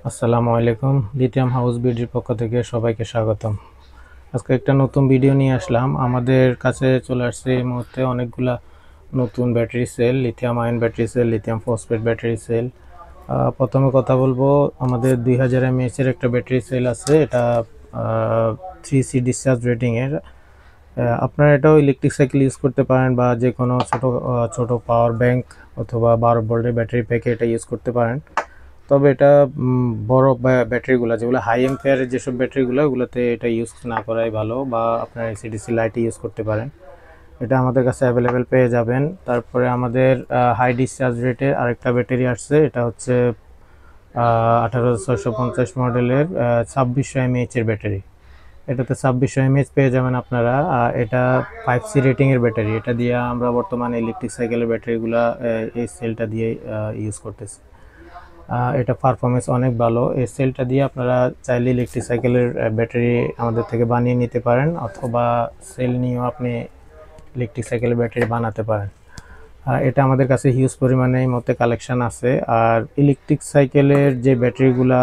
আসসালামু আলাইকুম। Lithium house বিডির পক্ষ থেকে সবাইকে স্বাগতম। আজকে একটা নতুন ভিডিও নিয়ে আসলাম। আমাদের কাছে চলে আসছে এই মুহূর্তে অনেকগুলা নতুন battery sell, lithium ion battery sell, lithium phosphate battery sell. প্রথমে কথা বলবো, আমাদের 2000 mAh এর একটা ব্যাটারি সেল আছে। এটা 3C ডিসচার্জ রেটিং এর। আপনারা এটাও ইলেকট্রিক সাইকেল ইউজ করতে পারেন বা যে কোনো ছোট পাওয়ার ব্যাংক অথবা 12 ভোল্টের ব্যাটারি প্যাকে এটা ইউজ করতে পারেন। তবে এটা বড় ব্যাটারিগুলো যেগুলো হাই এম্পিয়ারের যেসব ব্যাটারিগুলো ওগুলোতে এটা ইউজ না করাই ভালো, বা আপনার এসিডিসি লাইটে ইউজ করতে পারেন। এটা আমাদের কাছে অ্যাভেলেবেল পেয়ে যাবেন। তারপরে আমাদের হাই ডিসচার্জ রেটের আরেকটা ব্যাটারি আসছে। এটা হচ্ছে 18650 মডেলের 2600 mAh এর ব্যাটারি। এটাতে 2600 mAh পেয়ে যাবেন আপনারা। এটা 5C রেটিংয়ের ব্যাটারি। এটা দিয়ে আমরা বর্তমানে ইলেকট্রিক সাইকেলের ব্যাটারিগুলো এই সেলটা দিয়ে ইউজ করতেছি। এটা পারফরমেন্স অনেক ভালো। এই সেলটা দিয়ে আপনারা চাইলে ইলেকট্রিক সাইকেলের ব্যাটারি আমাদের থেকে বানিয়ে নিতে পারেন, অথবা সেল নিয়েও আপনি ইলেকট্রিক সাইকেলের ব্যাটারি বানাতে পারেন। এটা আমাদের কাছে হিউজ পরিমাণে এই মধ্যে কালেকশান আছে। আর ইলেকট্রিক সাইকেলের যে ব্যাটারিগুলা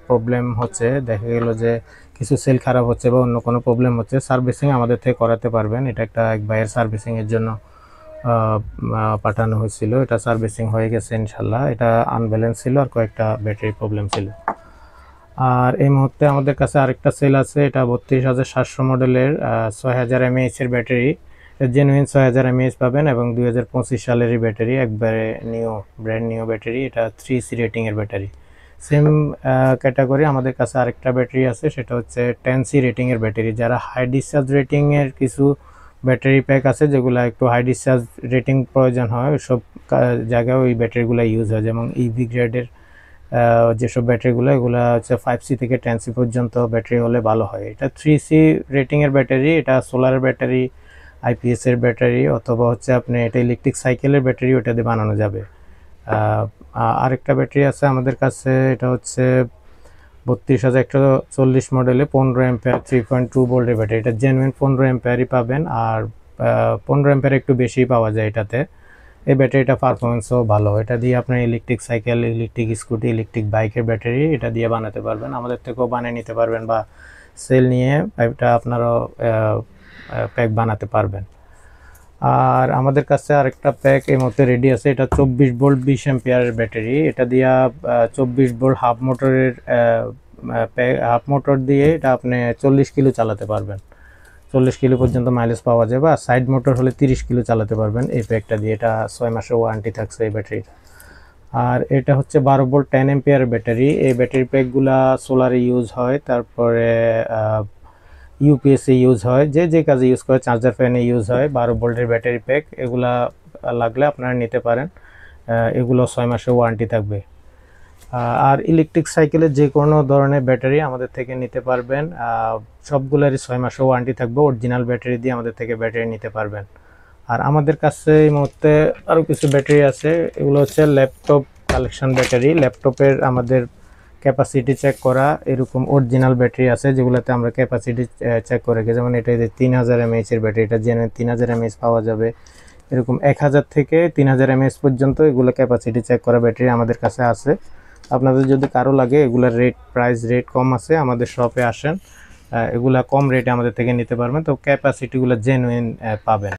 প্রবলেম হচ্ছে, দেখা গেল যে কিছু সেল খারাপ হচ্ছে বা অন্য কোনো প্রবলেম হচ্ছে, সার্ভিসিং আমাদের থেকে করাতে পারবেন। এটা একটা এক ভাইয়ের সার্ভিসিংয়ের জন্য পাঠানো হয়েছিল। এটা সার্ভিসিং হয়ে গেছে ইনশাল্লাহ। এটা আনব্যালেন্স ছিল আর কয়েকটা ব্যাটারি প্রবলেম ছিল। আর এই মুহূর্তে আমাদের কাছে আরেকটা সেল আছে। এটা 32700 মডেলের 6000 mAh এর ব্যাটারি। জেনুইন 6000 mAh পাবেন এবং 2025 সালেরই ব্যাটারি, একবারে নিউ, ব্র্যান্ড নিউ ব্যাটারি। এটা 3C রেটিংয়ের ব্যাটারি। সেম ক্যাটাগরি আমাদের কাছে আরেকটা ব্যাটারি আছে, সেটা হচ্ছে 10C রেটিংয়ের ব্যাটারি। যারা হাই ডিসচার্জ রেটিংয়ের কিছু ব্যাটারি প্যাক আছে যেগুলো একটু হাই ডিসচার্জ রেটিং প্রয়োজন হয়, ওইসব জায়গায় ওই ব্যাটারিগুলো ইউজ হয়। যেমন ইভি গ্রেডের যেসব ব্যাটারিগুলো, এগুলো হচ্ছে 5C থেকে 10C পর্যন্ত ব্যাটারি হলে ভালো হয়। এটা 3C রেটিংয়ের ব্যাটারি। এটা সোলারের ব্যাটারি, আইপিএস এর ব্যাটারি, অথবা হচ্ছে আপনি এটা ইলেকট্রিক সাইকেলের ব্যাটারি, ওটা দিয়ে বানানো যাবে। আরেকটা ব্যাটারি আছে আমাদের কাছে, এটা হচ্ছে 32140 মডেলে 15 অ্যাম্পিয়ার 3.2 ভোল্টের ব্যাটারি। এটা জেনুইন 15 অ্যাম্পিয়ারই পাবেন, আর 15 অ্যাম্পিয়ার একটু বেশি পাওয়া যায় এটাতে। এই ব্যাটারিটা পারফরমেন্সও ভালো। এটা দিয়ে আপনার electric cycle, electric scooty, electric বাইকের ব্যাটারি এটা দিয়ে বানাতে পারবেন। আমাদের থেকেও বানিয়ে নিতে পারবেন, বা সেল নিয়ে এটা আপনারাও প্যাক বানাতে পারবেন। আর আমাদের কাছে আরেকটা প্যাক এই মধ্যে রেডি আছে। এটা 24 ভোল্ট 20 অ্যাম্পিয়ারের ব্যাটারি। এটা দিয়া 24 ভোল্ট হাফ মোটর দিয়ে এটা আপনি 40 কিলো চালাতে পারবেন। 40 কিলো পর্যন্ত মাইলেজ পাওয়া যাবে। আর সাইড মোটর হলে 30 কিলো চালাতে পারবেন এই প্যাকটা দিয়ে। এটা 6 মাসের ওয়ারেন্টি থাকছে এই ব্যাটারির। আর এটা হচ্ছে 12 ভোল্ট 10 এম্পিয়ার ব্যাটারি। এই ব্যাটারি প্যাকগুলা সোলারে ইউজ হয়, তারপরে ইউপিএসে ইউজ হয়, যে যে কাজে ইউজ করে, চার্জার ফ্যানে ইউজ হয়। 12 ভোল্টের ব্যাটারি প্যাক, এগুলা লাগলে আপনারা নিতে পারেন। এগুলো 6 মাসের ওয়ারেন্টি থাকবে। আর ইলেকট্রিক সাইকেলের যে কোনো ধরনের ব্যাটারি আমাদের থেকে নিতে পারবেন। সবগুলোরই 6 মাসের ওয়ারেন্টি থাকবে। অরিজিনাল ব্যাটারি দিয়ে আমাদের থেকে ব্যাটারি নিতে পারবেন। আর আমাদের কাছে এই মুহূর্তে আরও কিছু ব্যাটারি আছে। এগুলো হচ্ছে ল্যাপটপ কালেকশন ব্যাটারি। ল্যাপটপের আমাদের ক্যাপাসিটি চেক করা এরকম অরিজিনাল ব্যাটারি আছে, যেগুলোতে আমরা ক্যাপাসিটি চেক করে গেছি। যেমন এটা 3000 mAh এর ব্যাটারি। এটা জেনুইন 3000 mAh পাওয়া যাবে। এরকম 1000 থেকে 3000 mAh পর্যন্ত এগুলো ক্যাপাসিটি চেক করা ব্যাটারি আমাদের কাছে আছে। আপনাদের যদি কারো লাগে, এগুলার প্রাইস রেট কম আছে, আমাদের শপে আসেন, এগুলা কম রেটে আমাদের থেকে নিতে পারবেন। তো ক্যাপাসিটিগুলো জেনুইন পাবেন।